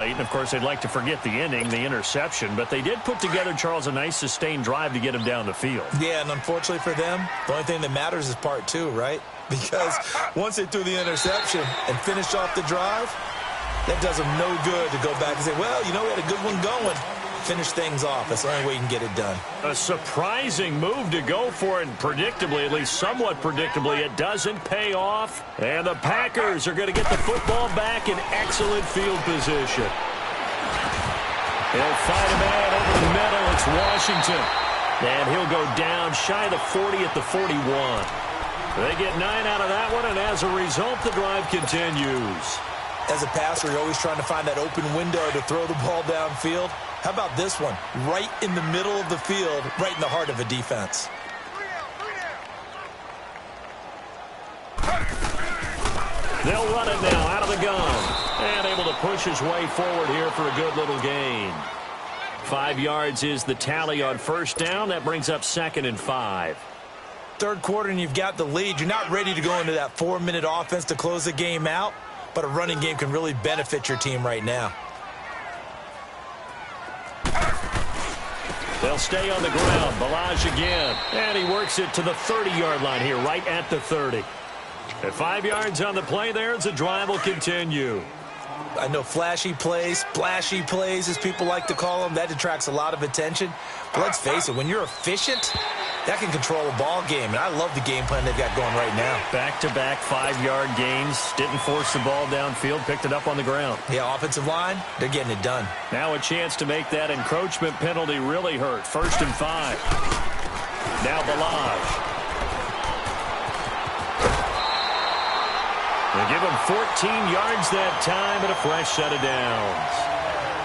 late. And, of course, they'd like to forget the inning, the interception. But they did put together, Charles, a nice sustained drive to get him down the field. Yeah, and unfortunately for them, the only thing that matters is part two, right? Because once they threw the interception and finished off the drive, that does them no good to go back and say, well, you know, we had a good one going. Finish things off. That's the only way you can get it done. A surprising move to go for it, and predictably, at least somewhat predictably, it doesn't pay off. And the Packers are going to get the football back in excellent field position. He'll fight a man over the middle. It's Washington. And he'll go down shy of the 40 at the 41. They get 9 out of that one, and as a result, the drive continues. As a passer, you're always trying to find that open window to throw the ball downfield. How about this one? Right in the middle of the field, right in the heart of a defense. They'll run it now out of the gun. And able to push his way forward here for a good little gain. 5 yards is the tally on first down. That brings up 2nd and 5. Third quarter and you've got the lead. You're not ready to go into that 4-minute offense to close the game out. But a running game can really benefit your team right now. They'll stay on the ground. Balaj again. And he works it to the 30-yard line here, right at the 30. At 5 yards on the play there, as the drive will continue. I know flashy plays, splashy plays, as people like to call them, that attracts a lot of attention. But let's face it, when you're efficient, that can control a ball game. And I love the game plan they've got going right now. Back-to-back 5-yard gains. Didn't force the ball downfield. Picked it up on the ground. Yeah, offensive line, they're getting it done. Now a chance to make that encroachment penalty really hurt. 1st and 5. Now Balaj. They give him 14 yards that time and a fresh set of downs.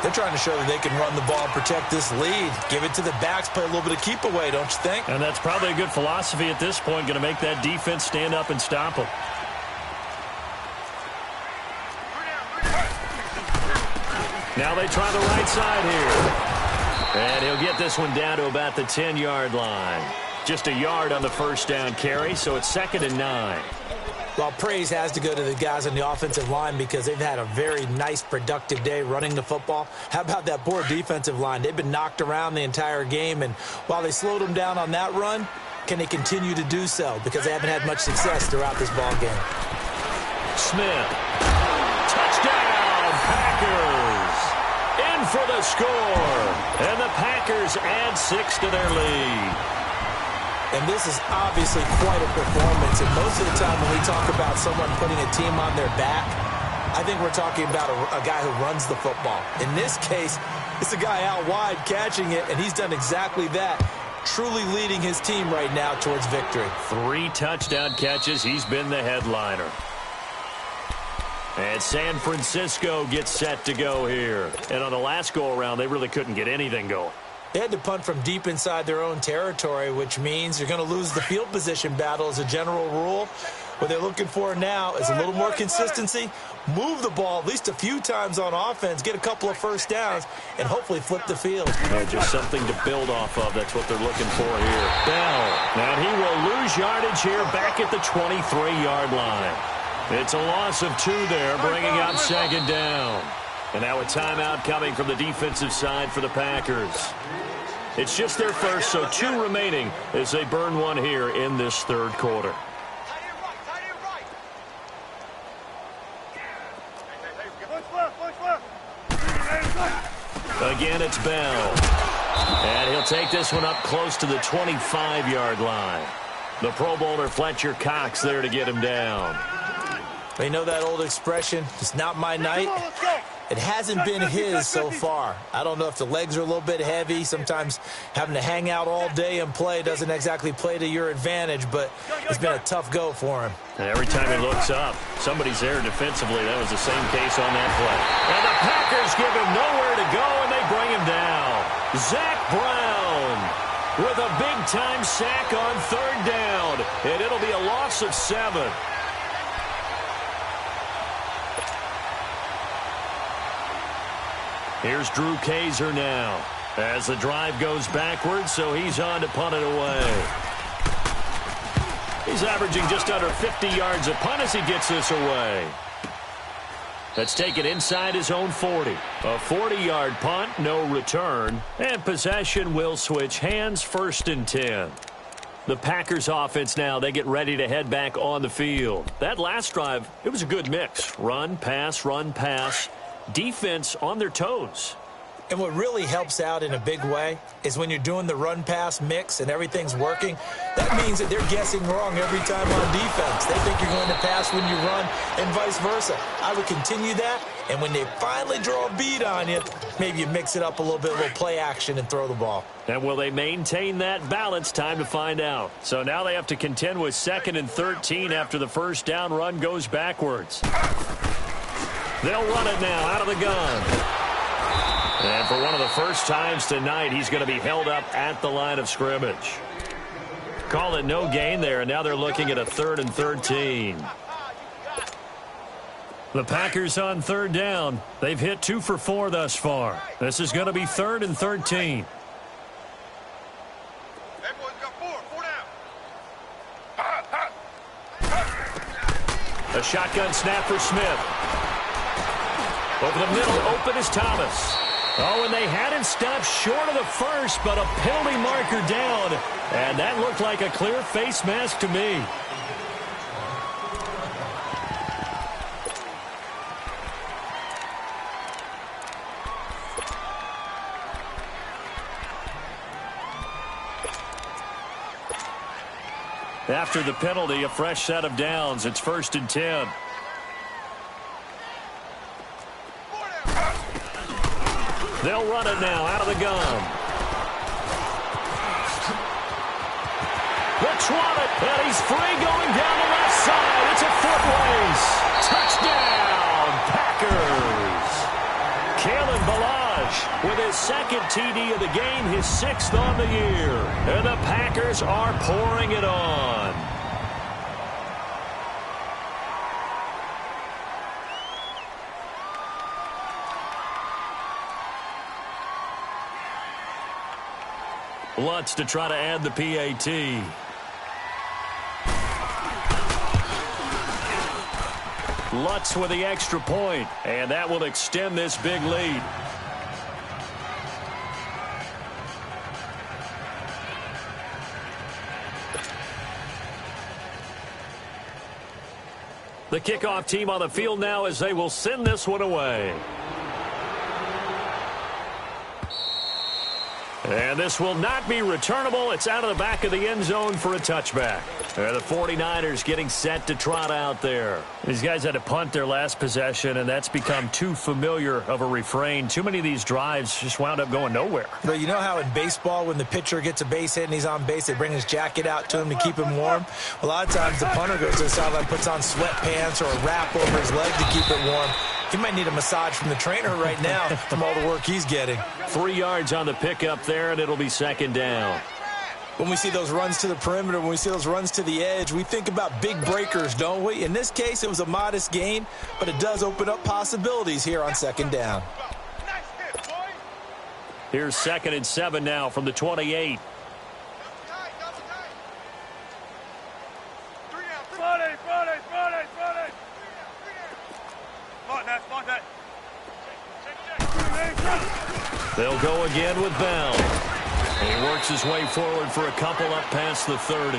They're trying to show that they can run the ball and protect this lead. Give it to the backs, play a little bit of keep away, don't you think? And that's probably a good philosophy at this point, going to make that defense stand up and stop them. Now they try the right side here. And he'll get this one down to about the 10-yard line. Just a yard on the first down carry, so it's 2nd and 9. Well, praise has to go to the guys on the offensive line because they've had a very nice, productive day running the football. How about that poor defensive line? They've been knocked around the entire game, and while they slowed them down on that run, can they continue to do so? Because they haven't had much success throughout this ball game. Smith. Touchdown, Packers. In for the score. And the Packers add 6 to their lead. And this is obviously quite a performance. And most of the time when we talk about someone putting a team on their back, I think we're talking about a guy who runs the football. In this case, it's a guy out wide catching it, and he's done exactly that, truly leading his team right now towards victory. 3 touchdown catches. He's been the headliner. And San Francisco gets set to go here. And on the last go-around, they really couldn't get anything going. They had to punt from deep inside their own territory, which means you're going to lose the field position battle as a general rule. What they're looking for now is a little more consistency, move the ball at least a few times on offense, get a couple of first downs, and hopefully flip the field. Yeah, just something to build off of. That's what they're looking for here. Bell. And he will lose yardage here back at the 23-yard line. It's a loss of 2 there, bringing up 2nd down. And now a timeout coming from the defensive side for the Packers. It's just their first, so 2 remaining as they burn one here in this third quarter. Again, it's Bell. And he'll take this one up close to the 25-yard line. The Pro Bowler Fletcher Cox there to get him down. You know that old expression, it's not my night? It hasn't been his so far. I don't know if the legs are a little bit heavy. Sometimes having to hang out all day and play doesn't exactly play to your advantage, but it's been a tough go for him. And every time he looks up, somebody's there defensively. That was the same case on that play. And the Packers give him nowhere to go, and they bring him down. Zach Brown with a big-time sack on 3rd down, and it'll be a loss of 7. Here's Drew Kaiser now as the drive goes backwards, so he's on to punt it away. He's averaging just under 50 yards a punt as he gets this away. Let's take it inside his own 40. A 40-yard punt, no return. And possession will switch hands, 1st and 10. The Packers offense now, they get ready to head back on the field. That last drive, it was a good mix. Run, pass. Defense on their toes. And what really helps out in a big way is when you're doing the run-pass mix and everything's working, that means that they're guessing wrong every time on defense. They think you're going to pass when you run and vice versa. I would continue that, and when they finally draw a bead on you, maybe you mix it up a little bit, a little play action, and throw the ball. And will they maintain that balance? Time to find out. So now they have to contend with 2nd and 13 after the first down run goes backwards. They'll run it now out of the gun. And for one of the first times tonight, he's going to be held up at the line of scrimmage. Call it no gain there, and now they're looking at a 3rd and 13. The Packers on 3rd down. They've hit 2 for 4 thus far. This is going to be 3rd and 13. A shotgun snap for Smith. Over the middle, open is Thomas. Oh, and they had it stopped short of the first, but a penalty marker down. And that looked like a clear face mask to me. After the penalty, a fresh set of downs. It's 1st and 10. They'll run it now out of the gun. Let's and he's free going down the left side. It's a foot race. Touchdown, Packers. Kalen Ballage with his 2nd TD of the game, his 6th on the year. And the Packers are pouring it on. Lutz to try to add the PAT. Lutz with the extra point, and that will extend this big lead. The kickoff team on the field now as they will send this one away. And this will not be returnable. It's out of the back of the end zone for a touchback. The 49ers getting set to trot out there. These guys had to punt their last possession, and that's become too familiar of a refrain. Too many of these drives just wound up going nowhere. But you know how in baseball, when the pitcher gets a base hit and he's on base, they bring his jacket out to him to keep him warm? A lot of times the punter goes to the sideline, puts on sweatpants or a wrap over his leg to keep it warm. He might need a massage from the trainer right now from all the work he's getting. 3 yards on the pickup there, and it'll be 2nd down. When we see those runs to the perimeter, when we see those runs to the edge, we think about big breakers, don't we? In this case, it was a modest gain, but it does open up possibilities here on 2nd down. Here's 2nd and 7 now from the 28. They'll go again with Bell. He works his way forward for a couple up past the 30.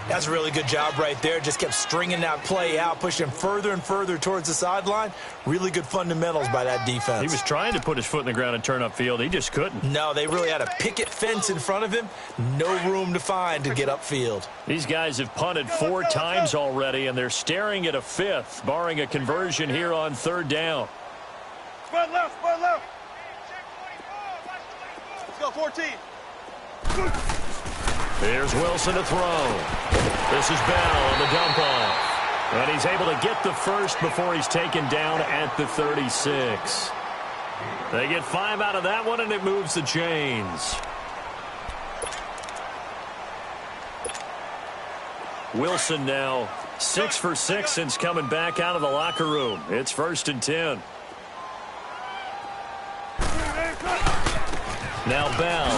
That's a really good job right there. Just kept stringing that play out, pushing him further and further towards the sideline. Really good fundamentals by that defense. He was trying to put his foot in the ground and turn upfield. He just couldn't. No, they really had a picket fence in front of him. No room to find to get upfield. These guys have punted 4 times already, and they're staring at a 5th, barring a conversion here on 3rd down. Spread left, spread left. Let's go, 14. Here's Wilson to throw. This is Bell on the dump off. And he's able to get the first before he's taken down at the 36. They get 5 out of that one, and it moves the chains. Wilson now 6 for 6 since coming back out of the locker room. It's 1st and 10. Now Bell.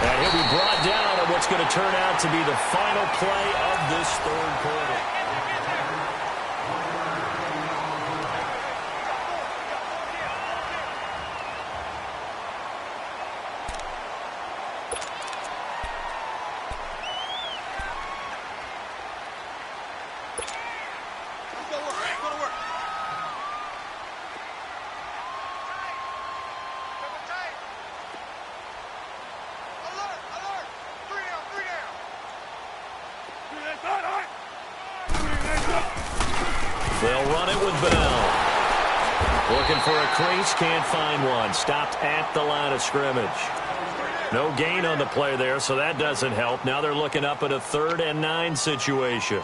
And he'll be brought down on what's going to turn out to be the final play of this 3rd quarter. They'll run it with Bell. Looking for a crease, can't find one. Stopped at the line of scrimmage. No gain on the play there, so that doesn't help. Now they're looking up at a 3rd and 9 situation.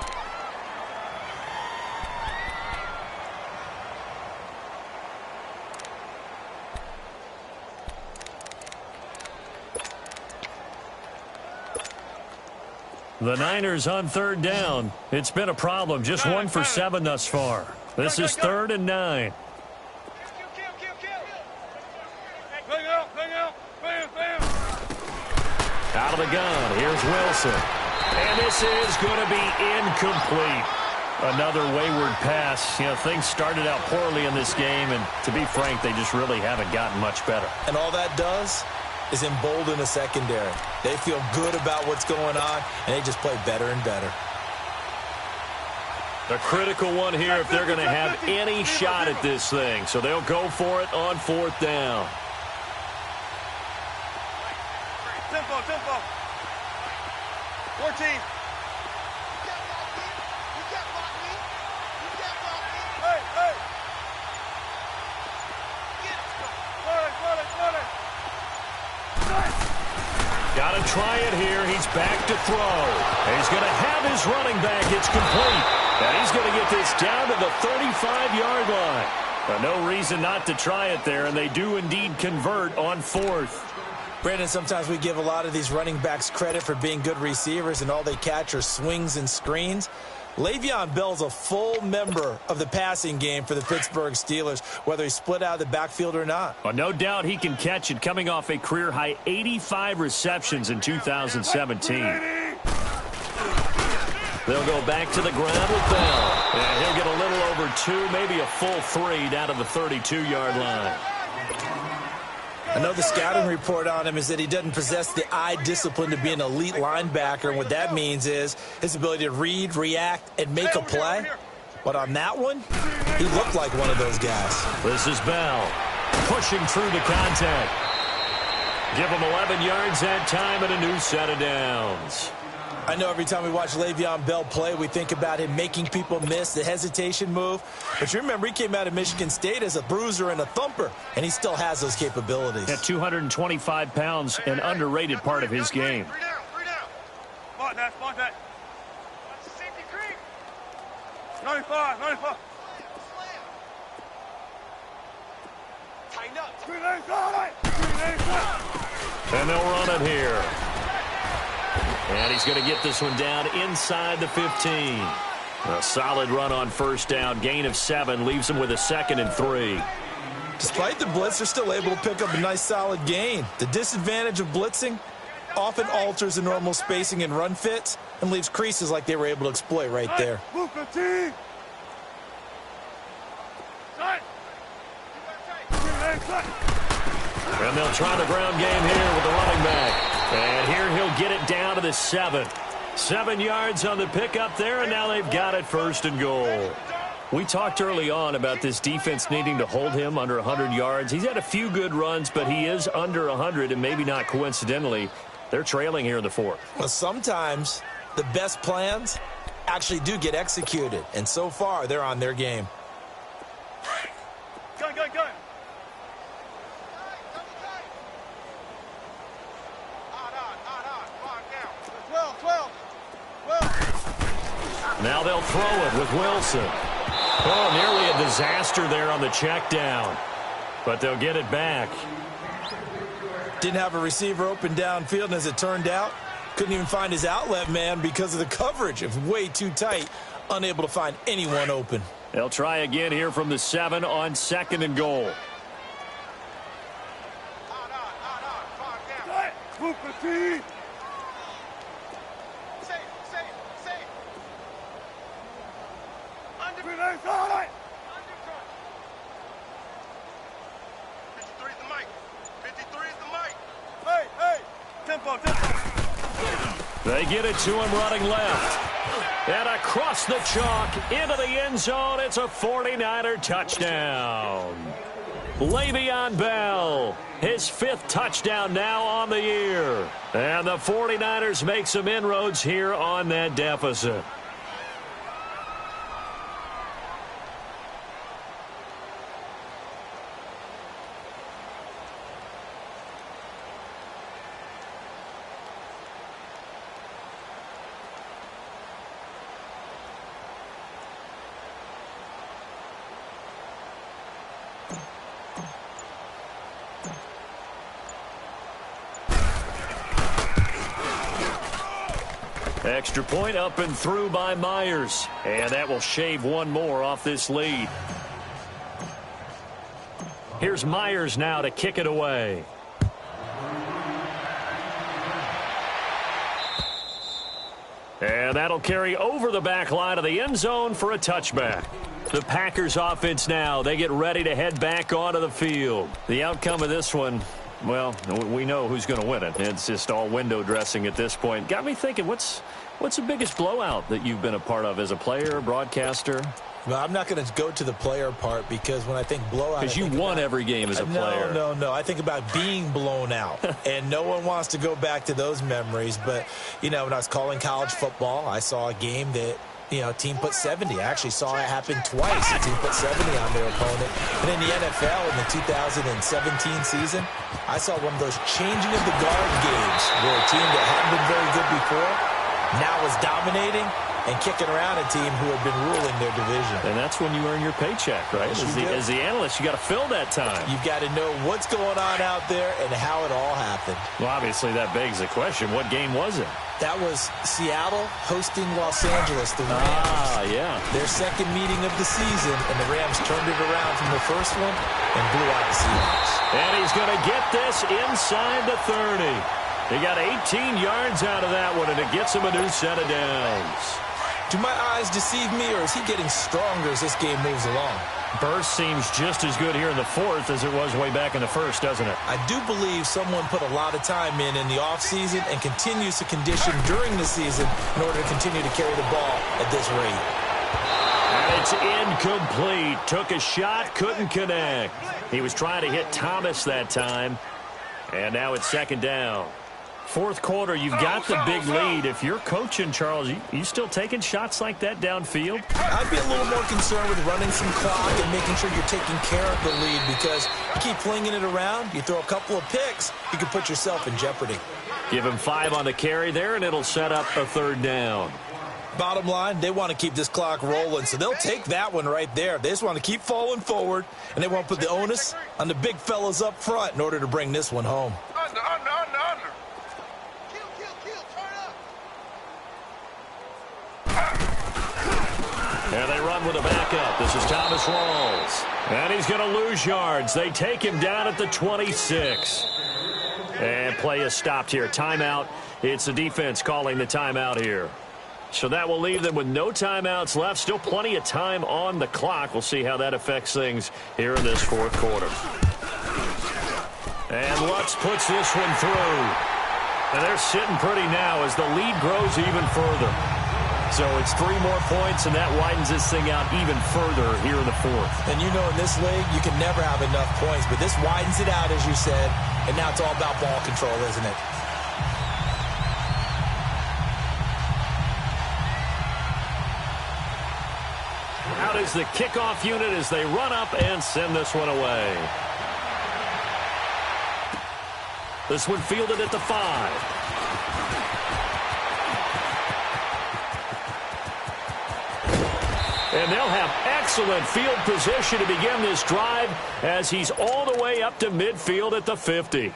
The Niners on 3rd down. It's been a problem. Just 1 for 7 thus far. This is 3rd and 9. Out of the gun. Here's Wilson. And this is going to be incomplete. Another wayward pass. You know, things started out poorly in this game, and to be frank, they just really haven't gotten much better. And all that does is embolden the secondary. They feel good about what's going on, and they just play better and better. The critical one here if they're going to have any shot at this thing. So they'll go for it on 4th down. Tempo, tempo. 14. Hey, hey. Got to try it here. He's back to throw. And he's going to have his running back. It's complete. And he's going to get this down to the 35-yard line. But no reason not to try it there, and they do indeed convert on 4th. Brandon, sometimes we give a lot of these running backs credit for being good receivers, and all they catch are swings and screens. Le'Veon Bell's a full member of the passing game for the Pittsburgh Steelers, whether he's split out of the backfield or not. Well, no doubt he can catch it, coming off a career-high 85 receptions in 2017. They'll go back to the ground with Bell. And he'll get a little over 2, maybe a full 3 down to the 32-yard line. I know the scouting report on him is that he doesn't possess the eye discipline to be an elite linebacker, and what that means is his ability to read, react, and make a play. But on that one, he looked like one of those guys. This is Bell pushing through the contact. Give him 11 yards that time and a new set of downs. I know every time we watch Le'Veon Bell play, we think about him making people miss, the hesitation move. But you remember, he came out of Michigan State as a bruiser and a thumper, and he still has those capabilities. At 225 pounds, an underrated part of his game. 3 down, 3 down. Spot that, spot that. Safety creep. 95, 95. Tighten up. 3 lanes on it. 3 lanes on. And they'll run it here. And he's going to get this one down inside the 15. A solid run on 1st down. Gain of 7 leaves him with a 2nd and 3. Despite the blitz, they're still able to pick up a nice solid gain. The disadvantage of blitzing often alters the normal spacing and run fits and leaves creases like they were able to exploit right there. Move 15. And they'll try the ground game here with the running back. And here he'll get it down to the 7. 7 yards on the pickup there, and now they've got it 1st and goal. We talked early on about this defense needing to hold him under 100 yards. He's had a few good runs, but he is under 100, and maybe not coincidentally, they're trailing here in the 4th. Well, sometimes the best plans actually do get executed, and so far they're on their game. Gun, gun, gun. Now they'll throw it with Wilson. Oh, nearly a disaster there on the check down. But they'll get it back. Didn't have a receiver open downfield, and as it turned out, couldn't even find his outlet man because of the coverage. It was way too tight, unable to find anyone open. They'll try again here from the 7 on 2nd and goal. Move 15. They get it to him running left. And across the chalk into the end zone. It's a 49er touchdown. Le'Veon Bell, his 5th touchdown now on the year. And the 49ers make some inroads here on that deficit. Extra point up and through by Myers. And that will shave one more off this lead. Here's Myers now to kick it away. And that'll carry over the back line of the end zone for a touchback. The Packers offense now, they get ready to head back onto the field. The outcome of this one, well, we know who's going to win it. It's just all window dressing at this point. Got me thinking, what's the biggest blowout that you've been a part of as a player, broadcaster? Well, I'm not going to go to the player part because when I think blowout... Because you won every game as a player. No. I think about being blown out. And no one wants to go back to those memories. But, you know, when I was calling college football, I saw a game that, you know, a team put 70. I actually saw it happen twice. A team put 70 on their opponent. And in the NFL in the 2017 season, I saw one of those changing of the guard games where a team that hadn't been very good before now was dominating and kicking around a team who had been ruling their division. And that's when you earn your paycheck, right? As the analyst, you got to fill that time. You've got to know what's going on out there and how it all happened. Well, obviously, that begs the question, what game was it? That was Seattle hosting Los Angeles, the Rams. Ah, yeah. Their second meeting of the season, and the Rams turned it around from the first one and blew out the Seahawks. And he's going to get this inside the 30. He got 18 yards out of that one, and it gets him a new set of downs. Do my eyes deceive me, or is he getting stronger as this game moves along? Burst seems just as good here in the fourth as it was way back in the first, doesn't it? I do believe someone put a lot of time in the offseason and continues to condition during the season in order to continue to carry the ball at this rate. And it's incomplete. Took a shot, couldn't connect. He was trying to hit Thomas that time, and now it's second down. Fourth quarter, you've got the big lead. If you're coaching, Charles, you still taking shots like that downfield? I'd be a little more concerned with running some clock and making sure you're taking care of the lead because you keep flinging it around, you throw a couple of picks, you can put yourself in jeopardy. Give him 5 on the carry there, and it'll set up a third down. Bottom line, they want to keep this clock rolling, so they'll take that one right there. They just want to keep falling forward, and they want to put the onus on the big fellas up front in order to bring this one home. Under. And they run with a backup. This is Thomas Rawls. And he's going to lose yards. They take him down at the 26. And play is stopped here. Timeout. It's the defense calling the timeout here. So that will leave them with no timeouts left. Still plenty of time on the clock. We'll see how that affects things here in this fourth quarter. And Lutz puts this one through. And they're sitting pretty now as the lead grows even further. So it's 3 more points, and that widens this thing out even further here in the fourth. And you know in this league, you can never have enough points, but this widens it out, as you said, and now it's all about ball control, isn't it? Out is the kickoff unit as they run up and send this one away. This one fielded at the 5. And they'll have excellent field position to begin this drive as he's all the way up to midfield at the 50.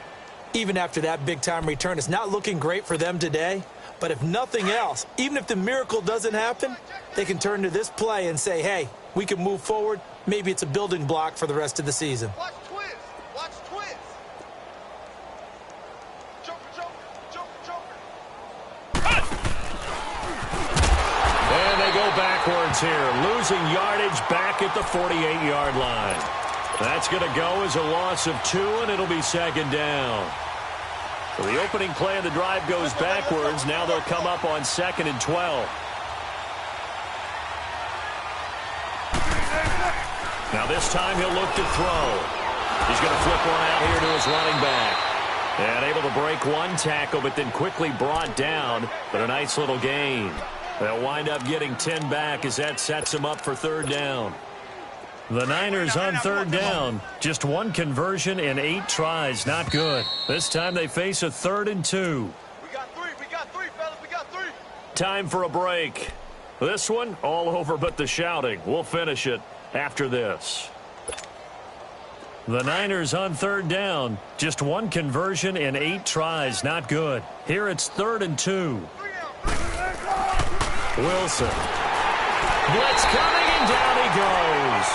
Even after that big-time return, it's not looking great for them today. But if nothing else, even if the miracle doesn't happen, they can turn to this play and say, hey, we can move forward. Maybe it's a building block for the rest of the season. Watch twist. And they go backwards here, losing yardage back at the 48-yard line. That's going to go as a loss of 2, and it'll be second down. So the opening play of the drive goes backwards. Now they'll come up on 2nd and 12. Now this time he'll look to throw. He's going to flip one out here to his running back. And able to break one tackle, but then quickly brought down. But a nice little gain. They'll wind up getting 10 back as that sets them up for third down. The Niners on third down. Just 1 conversion in 8 tries. Not good. This time they face a 3rd and 2. We got 3, fellas. We got 3. Time for a break. This one, all over but the shouting. We'll finish it after this. The Niners on third down. Just 1 conversion in 8 tries. Not good. Here it's 3rd and 2. Wilson. Blitz coming, and down he goes.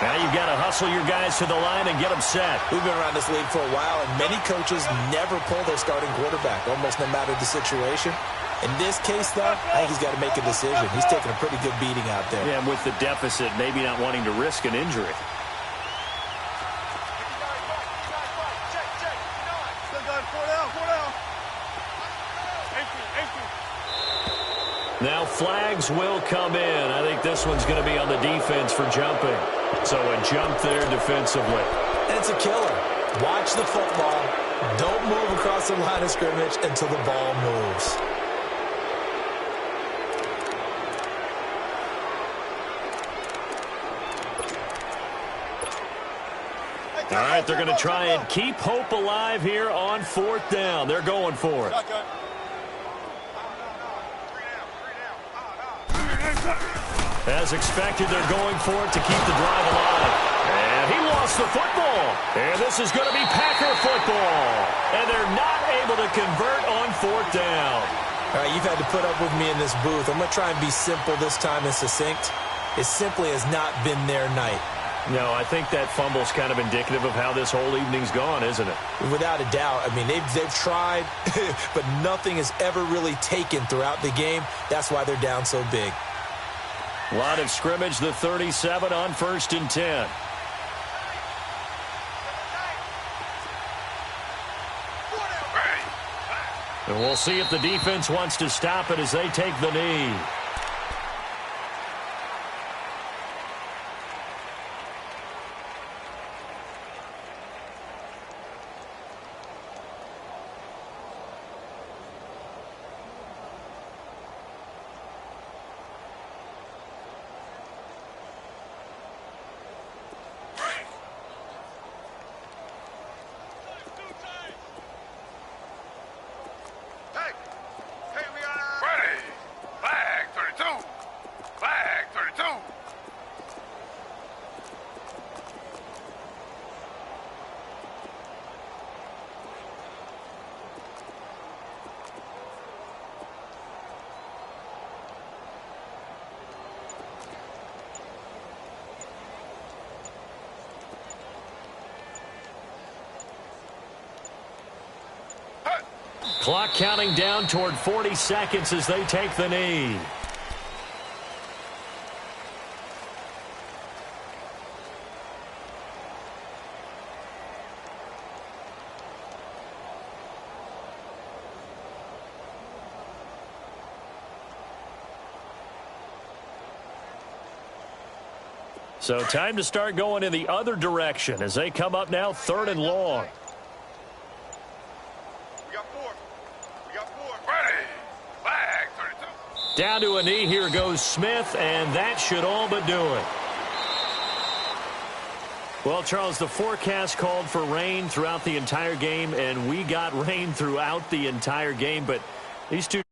Now you've got to hustle your guys to the line and get them set. We've been around this league for a while, and many coaches never pull their starting quarterback, almost no matter the situation. In this case, though, I think he's got to make a decision. He's taking a pretty good beating out there. Yeah, and with the deficit, maybe not wanting to risk an injury. Now flags will come in. I think this one's going to be on the defense for jumping. So a jump there defensively. And it's a killer. Watch the football. Don't move across the line of scrimmage until the ball moves. All right, they're going to try and keep hope alive here on 4th down. They're going for it. As expected, they're going for it to keep the drive alive. And he lost the football. And this is going to be Packer football. And they're not able to convert on 4th down. All right, you've had to put up with me in this booth. I'm going to try and be simple this time and succinct. It simply has not been their night. No, I think that fumble's kind of indicative of how this whole evening's gone, isn't it? Without a doubt. I mean, they've tried, but nothing has ever really taken throughout the game. That's why they're down so big. Line of scrimmage, the 37 on 1st and 10. And we'll see if the defense wants to stop it as they take the knee. Clock counting down toward 40 seconds as they take the knee. So time to start going in the other direction as they come up now 3rd and long. Down to a knee, here goes Smith, and that should all but do it. Well, Charles, the forecast called for rain throughout the entire game, and we got rain throughout the entire game, but these two